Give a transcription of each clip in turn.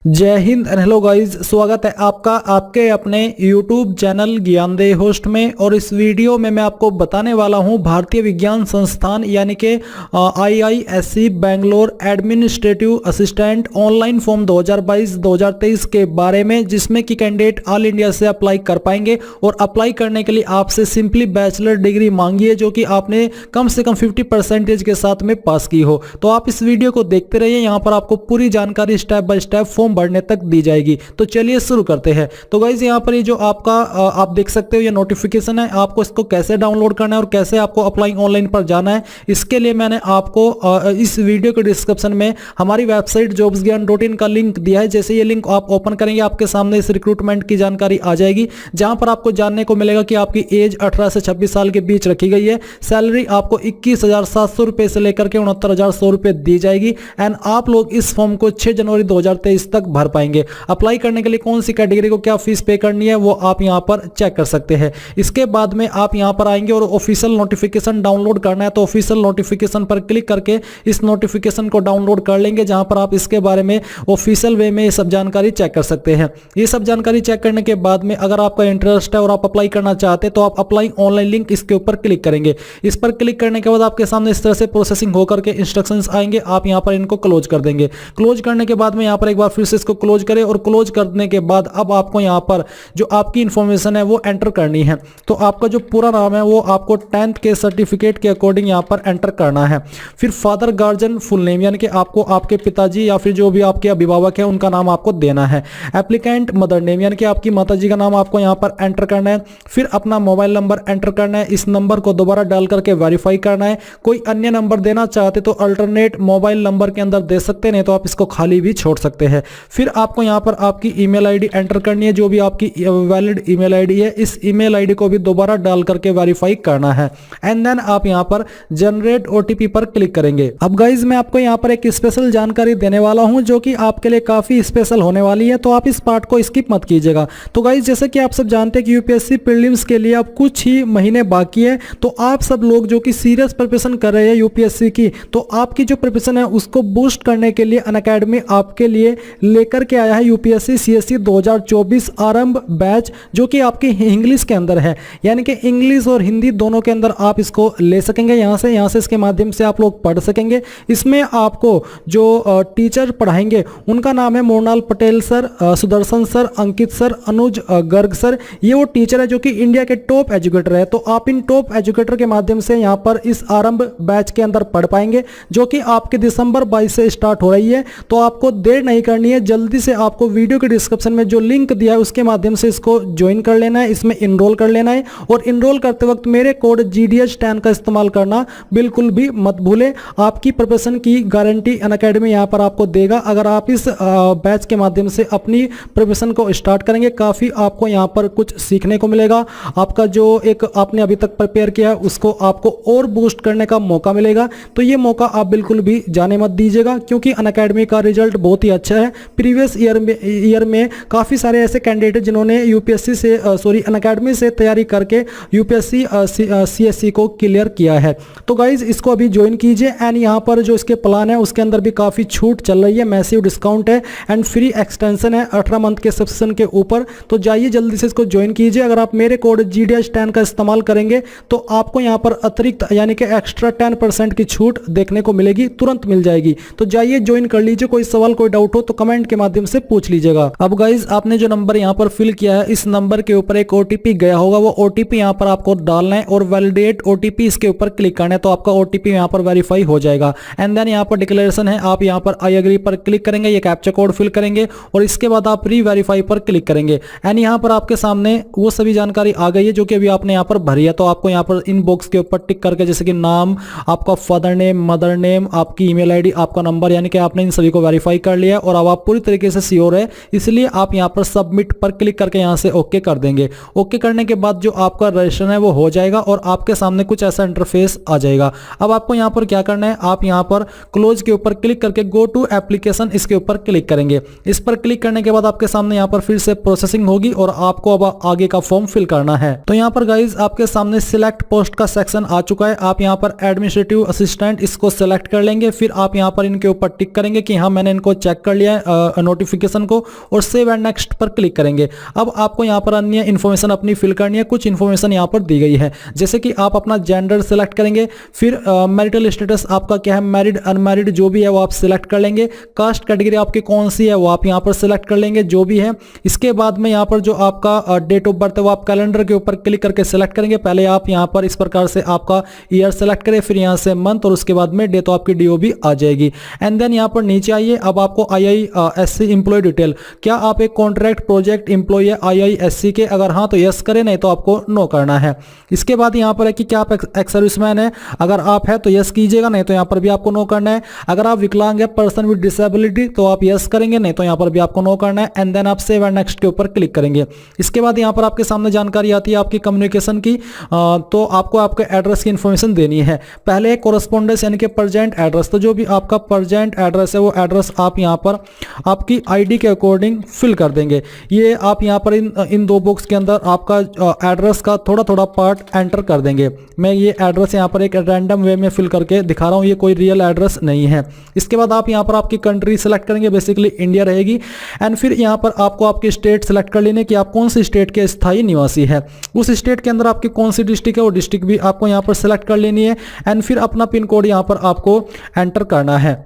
जय Hind and hello guys, स्वागत है आपका आपके अपने YouTube चैनल ज्ञानदेही होस्ट में। और इस वीडियो में मैं आपको बताने वाला हूं भारतीय विज्ञान संस्थान यानी कि IISc Bangalore administrative assistant online form 2022-2023 के बारे में, जिसमें कि कैंडिडेट ऑल इंडिया से अप्लाई कर पाएंगे। और अप्लाई करने के लिए आपसे सिंपली बैचलर डिग्री मांगी है, जो कि आपने कम से कम 50% के साथ में पास की हो। तो आप इस वीडियो को देखते रहिए, यहाँ पर आपको पूरी जानकारी स्टेप बाय स्टेप फॉर्म बढ़ने तक दी जाएगी। तो चलिए शुरू करते हैं। तो गाइस यहाँ पर ये जो आपका आप देख सकते हो ये नोटिफिकेशन है, आपको इसको कैसे डाउनलोड करना है और कैसे आपको अप्लाई ऑनलाइन पर जाना है, इसके लिए मैंने आपको इस वीडियो के डिस्क्रिप्शन में हमारी वेबसाइट jobsgyan.in का लिंक दिया है। जैसे ये लिंक आप ओपन करेंगे, आपके सामने इस रिक्रूटमेंट की जानकारी आ जाएगी, जहां पर आपको जानने को मिलेगा कि आपकी एज 18 से 26 साल के बीच रखी गई है। सैलरी आपको 21,700 रुपए से लेकर के 69,100 रुपए दी जाएगी। एंड आप लोग इस फॉर्म को 6 जनवरी 2023 तक भर पाएंगे। अप्लाई करने के लिए कौन सी कैटेगरी को क्या फीस पे करनी है वो आप यहां पर चेक कर सकते हैं। इसके बाद में आप यहां पर आएंगे और ऑफिशियल नोटिफिकेशन डाउनलोड करना है, तो ऑफिशियल नोटिफिकेशन पर क्लिक करके इस नोटिफिकेशन को डाउनलोड कर लेंगे, जहां पर आप इसके बारे में ऑफिशियल वे में ये सब जानकारी चेक कर सकते हैं। ये सब जानकारी चेक करने के बाद में अगर आपका इंटरेस्ट है और आप अप्लाई करना चाहते हैं तो आप अप्लाई ऑनलाइन लिंक इसके ऊपर क्लिक करेंगे। इस पर क्लिक करने के बाद आपके सामने इस तरह से प्रोसेसिंग होकर के इंस्ट्रक्शंस आएंगे, आप यहां पर इनको क्लोज कर देंगे। क्लोज करने के बाद में यहां पर एक बार फिर से इसको क्लोज करें और क्लोज करने के बाद अब आपको यहां पर जो आपकी इंफॉर्मेशन है वो एंटर करनी है। तो आपका जो पूरा नाम है वो आपको 10th के सर्टिफिकेट के अकॉर्डिंग यहां पर एंटर करना है। फिर फादर गार्जियन फुल नेम यानी कि आपको आपके पिताजी या फिर जो भी आपके अभिभावक है उनका नाम आपको देना है। एप्लीकेंट मदर नेम यानी कि आपकी माताजी का नाम आपको यहां पर एंटर करना है। फिर अपना मोबाइल नंबर एंटर करना है, इस नंबर को दोबारा डाल करके वेरीफाई करना है। कोई अन्य नंबर देना चाहते तो अल्टरनेट मोबाइल नंबर के अंदर दे सकते हैं, नहीं तो आप इसको खाली भी छोड़ सकते हैं। फिर आपको यहां पर आपकी ईमेल आईडी एंटर करनी है, जो भी आपकी वैलिड ईमेल आईडी है, इस ईमेल आईडी को भी दोबारा डाल करके वेरीफाई करना है। एंड देन आप यहां पर जनरेट ओटीपी पर क्लिक करेंगे। अब गाइज मैं आपको यहां पर एक स्पेशल जानकारी देने वाला हूं, जो कि आपके लिए काफी स्पेशल होने वाली है, तो आप इस पार्ट को स्किप मत कीजिएगा। तो गाइज जैसे कि आप सब जानते हैं कि यूपीएससी प्रीलिम्स के लिए अब कुछ ही महीने बाकी है, तो आप सब लोग जो कि सीरियस प्रिपरेशन कर रहे हैं यूपीएससी की, तो आपकी जो प्रिपरेशन है उसको बूस्ट करने के लिए अनअकैडमी आपके लिए लेकर के आया है यूपीएससी सीएससी 2024 आरंभ बैच, जो कि आपकी इंग्लिश के अंदर है, यानी कि इंग्लिश और हिंदी दोनों के अंदर आप इसको ले सकेंगे। यहां से इसके माध्यम से आप लोग पढ़ सकेंगे। इसमें आपको जो टीचर पढ़ाएंगे उनका नाम है मोरनाल पटेल सर, सुदर्शन सर, अंकित सर, अनुज गर्ग सर। ये वो टीचर है जो कि इंडिया के टॉप एजुकेटर है। तो आप इन टॉप एजुकेटर के माध्यम से यहां पर इस आरंभ बैच के अंदर पढ़ पाएंगे, जो कि आपके दिसंबर 22 से स्टार्ट हो रही है। तो आपको देर नहीं करनी है, जल्दी से आपको वीडियो के डिस्क्रिप्शन में जो लिंक दिया है उसके माध्यम से इसको ज्वाइन कर लेना है, इसमें इनरोल कर लेना है। और इनरोल करते वक्त मेरे कोड GDH10 का इस्तेमाल करना बिल्कुल भी मत भूलें। आपकी प्रिपरेशन की गारंटी अनअकैडमी यहां पर आपको देगा। अगर आप इस बैच के माध्यम से अपनी प्रिपरेशन को स्टार्ट करेंगे, काफी आपको यहां पर कुछ सीखने को मिलेगा। आपका जो एक आपने अभी तक प्रिपेयर किया है उसको आपको और बूस्ट करने का मौका मिलेगा। तो ये मौका आप बिल्कुल भी जाने मत दीजिएगा, क्योंकि अनअकैडमी का रिजल्ट बहुत ही अच्छा है। प्रीवियस ईयर में काफी सारे ऐसे कैंडिडेट जिन्होंने यूपीएससी से अनअकैडमी से तैयारी करके यूपीएससी सीएससी को क्लियर किया है। तो गाइज इसको अभी ज्वाइन कीजिए। एंड यहाँ पर जो इसके प्लान है उसके अंदर भी काफी छूट चल रही है, मैसिव डिस्काउंट है एंड फ्री एक्सटेंशन है 18 मंथ के सब्सक्रिप्शन के ऊपर। तो जाइए जल्दी से इसको ज्वाइन कीजिए। अगर आप मेरे कोड GDH10 का इस्तेमाल करेंगे तो आपको यहाँ पर अतिरिक्त यानी कि एक्स्ट्रा 10% की छूट देखने को मिलेगी, तुरंत मिल जाएगी। तो जाइए ज्वाइन कर लीजिए। कोई सवाल कोई डाउट हो तो कमेंट के माध्यम से पूछ लीजिएगा। अब गाइज आपने जो नंबर यहाँ पर फिल किया है, इस नंबर के ऊपर एक ओटीपी गया होगा, वो ओटीपी यहाँ पर आपको डालना है और वैलिडेट ओटीपी इसके ऊपर क्लिक करना है। तो आपका ओटीपी यहाँ पर वेरीफाई हो जाएगा। एंड देन यहाँ पर डिक्लेरेशन है, आप यहाँ पर आई एग्री पर क्लिक करेंगे, ये कैप्चा कोड फिल करेंगे और इसके बाद आप री वेरीफाई पर क्लिक करेंगे। एंड यहाँ पर आपके सामने वो सभी जानकारी आ गई है जो कि अभी आपने यहाँ पर भरी है। तो आपको यहाँ पर इन बॉक्स के ऊपर टिक करके, जैसे कि नाम, आपका फादर नेम, मदर नेम, आपकी ईमेल आईडी, आपका नंबर, यानी कि आपने इन सभी को वेरीफाई कर लिया और अब आप पूरी तरीके से श्योर है, इसलिए आप यहाँ पर सबमिट पर क्लिक करके यहाँ से ओके कर देंगे। ओके करने के बाद जो आपका रजिस्ट्रेशन है वो हो जाएगा और आपके सामने कुछ ऐसा इंटरफेस आ जाएगा। अब आपको यहाँ पर क्या करना है, आप यहाँ पर क्लोज के ऊपर क्लिक करके गो टू एप्लीकेशन इसके ऊपर क्लिक करेंगे। इस पर क्लिक करने के बाद आपके सामने यहाँ पर फिर से प्रोसेसिंग होगी और आपको अब आगे का फॉर्म फिल करना है। तो यहाँ पर गाइज आपके सामने सिलेक्ट पोस्ट का सेक्शन आ चुका है। आप यहाँ पर एडमिनिस्ट्रेटिव असिस्टेंट इसको सिलेक्ट कर लेंगे। फिर आप यहाँ पर इनके ऊपर टिक करेंगे कि हाँ मैंने इनको चेक कर लिया है, नोटिफिकेशन को और सेव एंड नेक्स्ट पर क्लिक करेंगे। अब आपको यहाँ पर अन्य इन्फॉर्मेशन अपनी फिल करनी है। कुछ इन्फॉर्मेशन यहाँ पर दी गई है, जैसे कि आप अपना जेंडर सेलेक्ट करेंगे, फिर मैरिटल स्टेटस आपका क्या है, मैरिड अनमैरिड जो भी है वो आप सिलेक्ट कर लेंगे। कास्ट कैटेगरी आपकी कौन सी है वो आप यहाँ पर सिलेक्ट कर लेंगे जो भी है। इसके बाद में यहाँ पर जो आपका डेट ऑफ बर्थ है वो आप कैलेंडर के ऊपर क्लिक करके सिलेक्ट करेंगे। पहले आप यहाँ पर इस प्रकार से आपका ईयर सेलेक्ट करें, फिर यहाँ से मंथ और उसके बाद में डेट, तो आपकी DOB आ जाएगी। एंड देन यहाँ पर नीचे आइए, अब आपको IISC एम्प्लॉय डिटेल, क्या आप एक कॉन्ट्रैक्ट प्रोजेक्ट एम्प्लॉय है IISC के, अगर हाँ तो यस करें, नहीं तो आपको नो करना है। इसके बाद यहाँ पर है कि क्या आप एक्स सर्विसमैन है, अगर आप है तो यस कीजिएगा, नहीं तो यहाँ पर भी आपको नो करना है। अगर आप विकलांग है, पर्सन विद डिसेबिलिटी, तो आप यस करेंगे, नहीं तो यहाँ पर भी आपको नो करना है। एंड देन आप सेव एंड नेक्स्ट के ऊपर क्लिक करेंगे। इसके बाद यहाँ पर आपके सामने जानकारी आती है आपकी कम्युनिकेशन की, तो आपको आपके एड्रेस की इंफॉर्मेशन देनी है। पहले कोरस्पोंडेंस यानी कि प्रेजेंट एड्रेस, तो जो भी आपका प्रेजेंट एड्रेस है वो एड्रेस आप यहाँ पर आपकी ID के अकॉर्डिंग फिल कर देंगे। ये आप यहाँ पर इन दो बॉक्स के अंदर आपका एड्रेस का थोड़ा थोड़ा पार्ट एंटर कर देंगे। मैं ये एड्रेस यहाँ पर एक रैंडम वे में फिल करके दिखा रहा हूँ, ये कोई रियल एड्रेस नहीं है। इसके बाद आप यहाँ पर आपकी कंट्री सेलेक्ट करेंगे, बेसिकली इंडिया रहेगी। एंड फिर यहाँ पर आपको आपकी स्टेट सेलेक्ट कर लेने कि आप कौन सी स्टेट के स्थायी निवासी है। उस स्टेट के अंदर आपकी कौन सी डिस्ट्रिक्ट है वो डिस्ट्रिक्ट भी आपको यहाँ पर सेलेक्ट कर लेनी है। एंड फिर अपना पिन कोड यहाँ पर आपको एंटर करना है।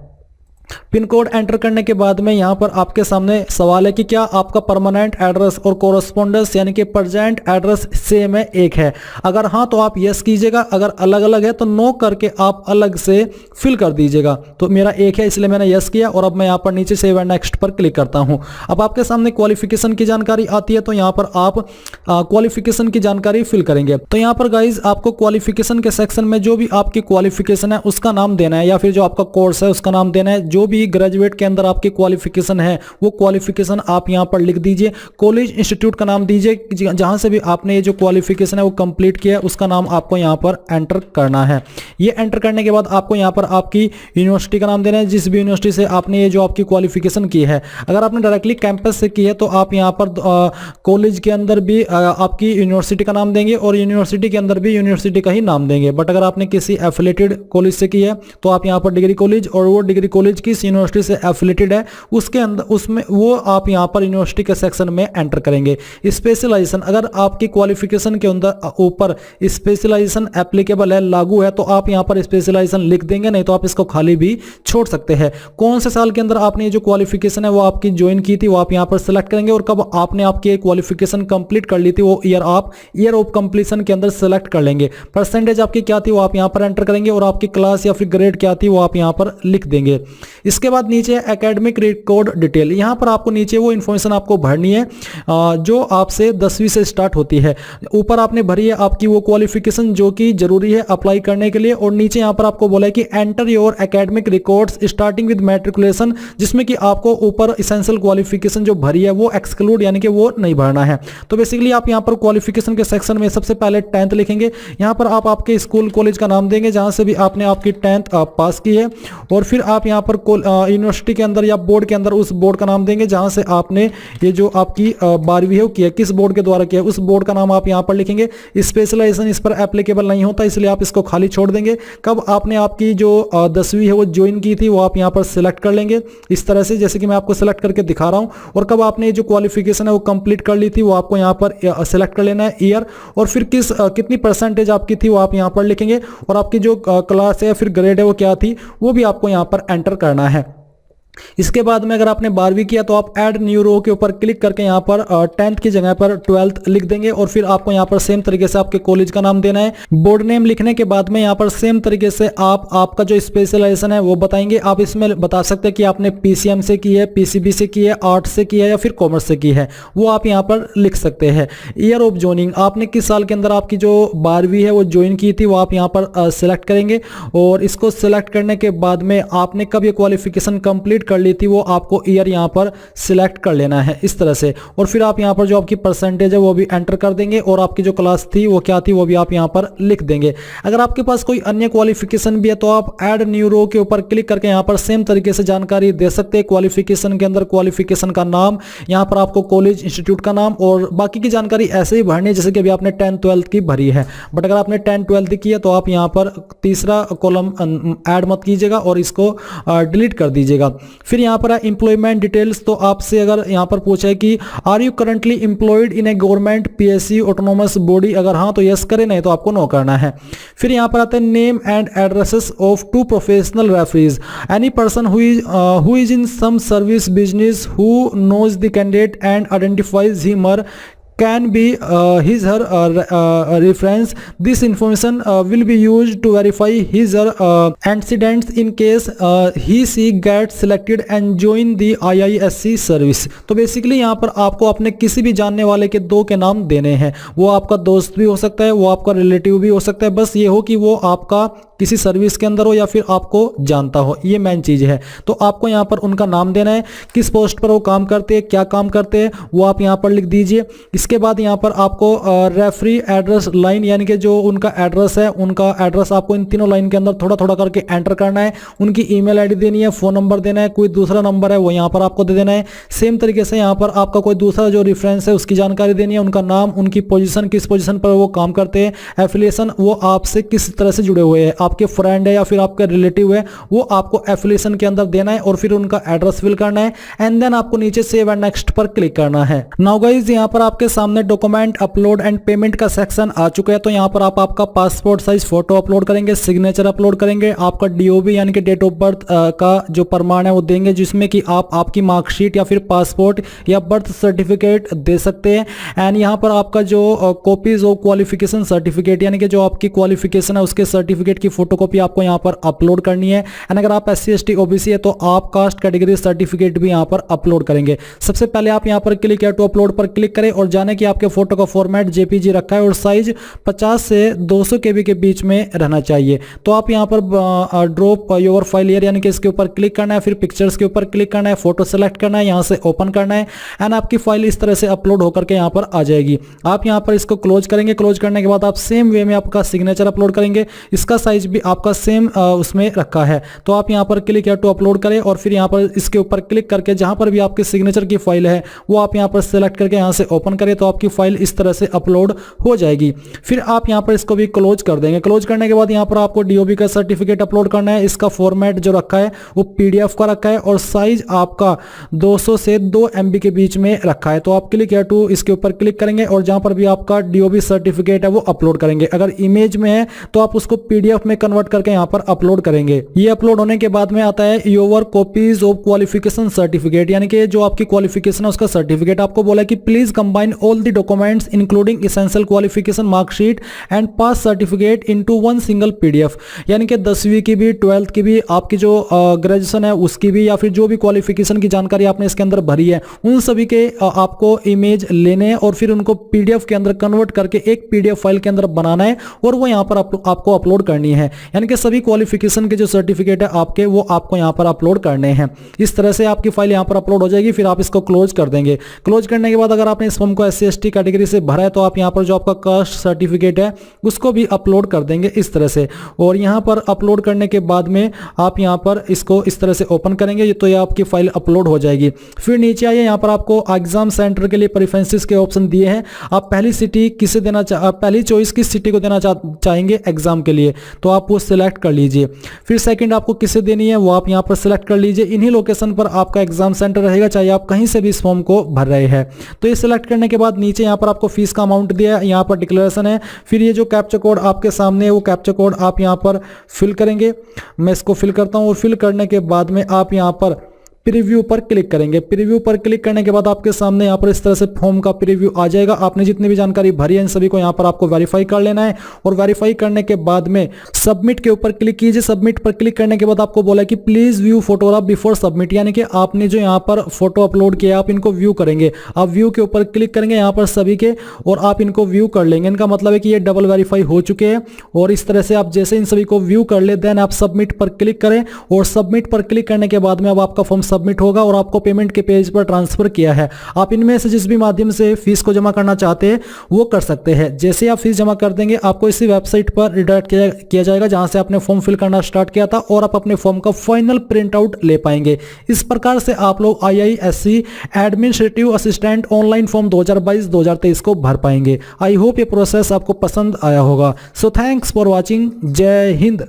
पिन कोड एंटर करने के बाद में यहाँ पर आपके सामने सवाल है कि क्या आपका परमानेंट एड्रेस और कोरस्पोंडेंस यानी कि प्रेजेंट एड्रेस सेम है, एक है। अगर हाँ तो आप यस कीजिएगा, अगर अलग अलग है तो नो करके आप अलग से फिल कर दीजिएगा। तो मेरा एक है इसलिए मैंने यस किया और अब मैं यहाँ पर नीचे सेव एंड नेक्स्ट पर क्लिक करता हूँ। अब आपके सामने क्वालिफिकेशन की जानकारी आती है, तो यहाँ पर आप क्वालिफिकेशन की जानकारी फिल करेंगे। तो यहाँ पर गाइज आपको क्वालिफिकेशन के सेक्शन में जो भी आपकी क्वालिफिकेशन है उसका नाम देना है, या फिर जो आपका कोर्स है उसका नाम देना है। जो भी ग्रेजुएट के अंदर आपकी क्वालिफिकेशन है वो क्वालिफिकेशन आप यहां पर लिख दीजिए। कॉलेज इंस्टीट्यूट का नाम दीजिए, जहां से भी आपने ये जो क्वालिफिकेशन है वो कंप्लीट किया है उसका नाम आपको यहां पर एंटर करना है। ये एंटर करने के बाद आपको यहां पर आपकी यूनिवर्सिटी का नाम देना है, जिस भी यूनिवर्सिटी से आपने ये जो आपकी क्वालिफिकेशन की है। अगर आपने डायरेक्टली कैंपस से की है तो आप यहां पर कॉलेज के अंदर भी आपकी यूनिवर्सिटी का नाम देंगे और यूनिवर्सिटी के अंदर भी यूनिवर्सिटी का ही नाम देंगे। बट अगर आपने किसी एफिलेटेड कॉलेज से की है तो आप यहां पर डिग्री कॉलेज, और वो डिग्री कॉलेज किस यूनिवर्सिटी से एफिलेटेड है उसके अंदर उसमें वो आप यहां पर यूनिवर्सिटी के सेक्शन में एंटर करेंगे। स्पेशलाइजेशन, अगर आपकी क्वालिफिकेशन के अंदर ऊपर स्पेशलाइजेशन एप्लीकेबल है, लागू है, तो आप यहां पर स्पेशलाइजेशन लिख देंगे, नहीं तो आप इसको खाली भी छोड़ सकते हैं। कौन से साल के अंदर आपने ये जो क्वालिफिकेशन है वो आपकी ज्वाइन की थी वो आप यहां पर सिलेक्ट करेंगे, और कब आपने आपकी क्वालिफिकेशन कंप्लीट कर ली थी वो ईयर ऑफ कंप्लीशन के अंदर सेलेक्ट कर लेंगे। परसेंटेज आपकी क्या थी वो आप यहां पर एंटर करेंगे, और आपकी क्लास या फिर ग्रेड क्या थी वो आप यहां पर लिख देंगे। इसके बाद नीचे एकेडमिक रिकॉर्ड डिटेल, यहां पर आपको नीचे वो इंफॉर्मेशन आपको भरनी है जो आपसे 10वीं से स्टार्ट होती है। ऊपर आपने भरी है आपकी वो क्वालिफिकेशन जो कि जरूरी है अप्लाई करने के लिए, और नीचे यहां पर आपको बोला है कि enter your academic records starting with matriculation, जिसमें कि आपको ऊपर एसेंशियल क्वालिफिकेशन जो भरी है वो एक्सक्लूड यानी कि वो नहीं भरना है। तो बेसिकली आप यहां पर क्वालिफिकेशन के सेक्शन में सबसे पहले 10th लिखेंगे। यहां पर आप आपके स्कूल कॉलेज का नाम देंगे जहां से भी आपने आपकी 10th पास की है, और फिर आप यहां पर यूनिवर्सिटी के अंदर या बोर्ड के अंदर उस बोर्ड का नाम देंगे जहां से आपने ये जो आपकी 12वीं है वो किया, किस बोर्ड के द्वारा किया उस बोर्ड का नाम आप यहां पर लिखेंगे। स्पेशलाइजेशन इस पर एप्लीकेबल नहीं होता इसलिए आप इसको खाली छोड़ देंगे। कब आपने आपकी जो 10वीं है वो ज्वाइन की थी वो आप यहां पर सिलेक्ट कर लेंगे इस तरह से, जैसे कि मैं आपको सिलेक्ट करके दिखा रहा हूं। और कब आपने जो क्वालिफिकेशन है वो कंप्लीट कर ली थी वो आपको यहां पर सिलेक्ट कर लेना है, ईयर, और फिर कितनी परसेंटेज आपकी थी वो आप यहां पर लिखेंगे, और आपकी जो क्लास है फिर ग्रेड है वो क्या थी वो भी आपको यहां पर एंटर करना है। इसके बाद में अगर आपने 12वीं किया तो आप ऐड न्यू रो के ऊपर क्लिक करके यहाँ पर 10th की जगह पर 12th लिख देंगे, और फिर आपको यहाँ पर सेम तरीके से आपके कॉलेज का नाम देना है। बोर्ड नेम लिखने के बाद में यहाँ पर सेम तरीके से आपका जो स्पेशलाइजेशन है वो बताएंगे। आप इसमें बता सकते हैं कि आपने PCM से की है, PCB से की है, आर्ट से की है या फिर कॉमर्स से की है, वो आप यहाँ पर लिख सकते हैं। ईयर ऑफ ज्वाइनिंग, आपने किस साल के अंदर आपकी जो 12वीं है वो ज्वाइन की थी वो आप यहाँ पर सिलेक्ट करेंगे, और इसको सिलेक्ट करने के बाद में आपने कब ये क्वालिफिकेशन कंप्लीट कर ली थी वो आपको ईयर यहां पर सिलेक्ट कर लेना है इस तरह से। और फिर आप यहां पर जो आपकी परसेंटेज है वो भी एंटर कर देंगे, और आपकी जो क्लास थी वो क्या थी वो भी आप यहां पर लिख देंगे। अगर आपके पास कोई अन्य क्वालिफिकेशन भी है तो आप ऐड न्यू रो के ऊपर क्लिक करके यहां पर सेम तरीके से जानकारी दे सकते हैं। क्वालिफिकेशन के अंदर क्वालिफिकेशन का नाम, यहां पर आपको कॉलेज इंस्टीट्यूट का नाम, और बाकी की जानकारी ऐसे ही भरनी है जैसे कि अभी आपने 10th 12th की भरी है। बट अगर आपने 10th 12th की है तो आप यहां पर तीसरा कॉलम ऐड मत कीजिएगा और इसको डिलीट कर दीजिएगा। फिर यहाँ पर एम्प्लॉयमेंट डिटेल्स, तो आपसे अगर यहाँ पर पूछा है कि are you currently employed in a government PSC autonomous body, अगर हाँ तो यस करें, नहीं तो आपको नो करना है। फिर यहाँ पर आता है name and addresses of 2 professional referees, any person who is in some service business who knows the candidate and identifies him or can be his her reference. This information will be used to verify his her antecedents in case he she gets selected and join the IISc service। तो basically यहाँ पर आपको अपने किसी भी जानने वाले के 2 के नाम देने हैं। वो आपका दोस्त भी हो सकता है, वो आपका रिलेटिव भी हो सकता है, बस ये हो कि वो आपका किसी सर्विस के अंदर हो या फिर आपको जानता हो, ये मेन चीज है। तो आपको यहाँ पर उनका नाम देना है, किस पोस्ट पर वो काम करते हैं, क्या काम करते हैं, वो आप यहाँ पर लिख दीजिए। इसके बाद यहाँ पर आपको रेफरी एड्रेस लाइन, यानी कि जो उनका एड्रेस है, उनका एड्रेस आपको इन तीनों लाइन के अंदर थोड़ा थोड़ा करके एंटर करना है। उनकी ईमेल आईडी देनी है, फोन नंबर देना है, कोई दूसरा नंबर है वो यहाँ पर आपको दे देना है। सेम तरीके से यहाँ पर आपका कोई दूसरा जो रेफरेंस है उसकी जानकारी देनी है, उनका नाम, उनकी पोजीशन, किस पोजीशन पर वो काम करते हैं, एफिलिएशन, वो आपसे किस तरह से जुड़े हुए हैं, आपके फ्रेंड है या फिर आपका रिलेटिव है, वो आपको एफिलिएशन के अंदर देना है और फिर उनका एड्रेस फिल करना है। एंड देन आपको नीचे सेव एंड नेक्स्ट पर क्लिक करना है। नाउ गाइस, यहाँ पर आपके सामने डॉक्यूमेंट अपलोड एंड पेमेंट का सेक्शन आ चुका है। तो यहाँ पर आप आपका पासपोर्ट साइज फोटो अपलोड करेंगे, सिग्नेचर अपलोड करेंगे, आपका डीओबी यानी कि डेट ऑफ बर्थ का जो प्रमाण है वो देंगे, जिसमें कि आप आपकी मार्कशीट या फिर पासपोर्ट या बर्थ सर्टिफिकेट दे सकते हैं। एंड यहाँ पर आपका जो कॉपीज ऑफ क्वालिफिकेशन सर्टिफिकेट, यानी कि जो आपकी क्वालिफिकेशन है उसके सर्टिफिकेट की फोटोकॉपी आपको यहाँ पर अपलोड करनी है। एंड अगर आप SC ST OBC है तो आप कास्ट कैटेगरी सर्टिफिकेट भी यहाँ पर अपलोड करेंगे। सबसे पहले आप यहाँ पर क्लिक या टू अपलोड पर क्लिक करें और जाने कि आपके फोटो का फॉर्मेट JPG रखा है और साइज 50 से 200 KB के बीच में रहना चाहिए। तो आप यहाँ पर ड्रॉप योर फाइल हियर, यानी कि इसके ऊपर क्लिक करना है, फिर पिक्चर्स के ऊपर क्लिक करना है, फोटो सेलेक्ट करना है, यहाँ से ओपन करना है एंड आपकी फाइल इस तरह से अपलोड होकर के यहाँ पर आ जाएगी। आप यहाँ पर इसको क्लोज करेंगे। क्लोज करने के बाद आप सेम वे में आपका सिग्नेचर अपलोड करेंगे। इसका साइज भी आपका सेम उसमें रखा है। तो आप यहाँ पर क्लिक या टू अपलोड करें और फिर यहाँ पर इसके ऊपर क्लिक करके जहाँ पर भी आपके सिग्नेचर की फाइल है वो आप यहाँ पर सेलेक्ट करके यहाँ से ओपन करें, तो आपकी फाइल इस तरह से अपलोड हो जाएगी। फिर आप यहाँ पर इसको भी क्लोज कर देंगे। क्लोज करने के बाद यहाँ पर आपको DOB का सर्टिफिकेट अपलोड करना है। इसका फॉर्मेट जो रखा है वो PDF का रखा है और साइज आपका 200 से 2 MB के बीच में रखा है। तो आप क्लिक या टू इसके ऊपर क्लिक करेंगे और जहाँ पर भी आपका DOB सर्टिफिकेट है वो अपलोड करेंगे। अगर इमेज में है तो आप उसको PDF में कन्वर्ट करके यहाँ पर अपलोड करेंगे। ये अपलोड होने के बाद में आता है your copies of qualification certificate, यानी कि जो आपकी क्वालिफिकेशन है उसका सर्टिफिकेट। आपको बोला कि please combine all the documents including essential qualification marksheet and pass certificate into one single PDF, यानी कि 10वीं की भी 12th की भी आपकी जो ग्रेजुएशन है उसकी भी या फिर जो भी क्वालिफिकेशन की जानकारी आपने इसके अंदर भरी है उन सभी के आपको इमेज लेने हैं और फिर उनको PDF के अंदर कन्वर्ट करके एक PDF फाइल के अंदर बनाना है और वो यहाँ पर आपको अपलोड करनी है। यानी कि सभी क्वालिफिकेशन के जो सर्टिफिकेट है आपके वो आपको यहाँ पर अपलोड करने हैं। इस तरह से आपकी फाइल यहाँ पर अपलोड हो जाएगी। फिर आप इसको क्लोज कर देंगे। क्लोज करने के बाद अगर आपने इस फॉर्म को SC ST कैटेगरी से भरा है तो आप यहाँ पर जो आपका कास्ट सर्टिफिकेट है उसको भी अपलोड कर देंगे इस तरह से। और यहाँ पर अपलोड करने के बाद में आप यहाँ पर इसको इस तरह से ओपन करेंगे तो ये आपकी फाइल अपलोड हो जाएगी। फिर नीचे आइए, यहाँ पर आपको एग्जाम सेंटर के लिए प्रेफरेंसेस के ऑप्शन दिए हैं। आप पहली सिटी किसे देना पहली चॉइस किस सिटी को देना चाहेंगे एग्जाम के लिए, तो आप वो सिलेक्ट कर लीजिए। फिर सेकंड आपको किसे देनी है वो आप यहाँ पर सिलेक्ट कर लीजिए। इन्हीं लोकेशन पर आपका एग्जाम सेंटर रहेगा, चाहे आप कहीं से भी इस फॉर्म को भर रहे हैं। तो ये सिलेक्ट करने के बाद नीचे यहाँ पर आपको फीस का अमाउंट दिया है, यहाँ पर डिक्लेरेशन है। फिर ये जो कैप्चा कोड आपके सामने है वो कैप्चा कोड आप यहाँ पर फिल करेंगे। मैं इसको फिल करता हूँ और फिल करने के बाद में आप यहाँ पर प्रीव्यू पर क्लिक करेंगे। प्रीव्यू पर क्लिक करने के बाद आपके सामने यहाँ पर इस तरह से फॉर्म का प्रीव्यू आ जाएगा। आपने जितनी भी जानकारी भरी है इन सभी को यहाँ पर आपको वेरीफाई कर लेना है और वेरीफाई करने के बाद में सबमिट के ऊपर क्लिक कीजिए। सबमिट पर क्लिक करने के बाद आपको बोला कि please view photograph before submit, यानी कि आपने जो यहाँ पर फोटो अपलोड किया आप इनको व्यू करेंगे। आप व्यू के ऊपर क्लिक करेंगे यहाँ पर सभी के और आप इनको व्यू कर लेंगे। इनका मतलब है कि ये डबल वेरीफाई हो चुके हैं। और इस तरह से आप जैसे इन सभी को व्यू कर ले देन आप सबमिट पर क्लिक करें और सबमिट पर क्लिक करने के बाद में अब आपका फॉर्म सबमिट होगा और आपको पेमेंट के पेज पर ट्रांसफर किया है। आप इनमें से जिस भी माध्यम से फीस को जमा करना चाहते हैं वो कर सकते हैं। जैसे आप फीस जमा कर देंगे आपको इसी वेबसाइट पर रिडायरेक्ट किया जाएगा जहां से आपने फॉर्म फिल करना स्टार्ट किया था और आप अपने फॉर्म का फाइनल प्रिंट आउट ले पाएंगे। इस प्रकार से आप लोग IISc administrative assistant online form 2022-2023 को भर पाएंगे। आई होप ये प्रोसेस आपको पसंद आया होगा। So thanks for watching. जय हिंद।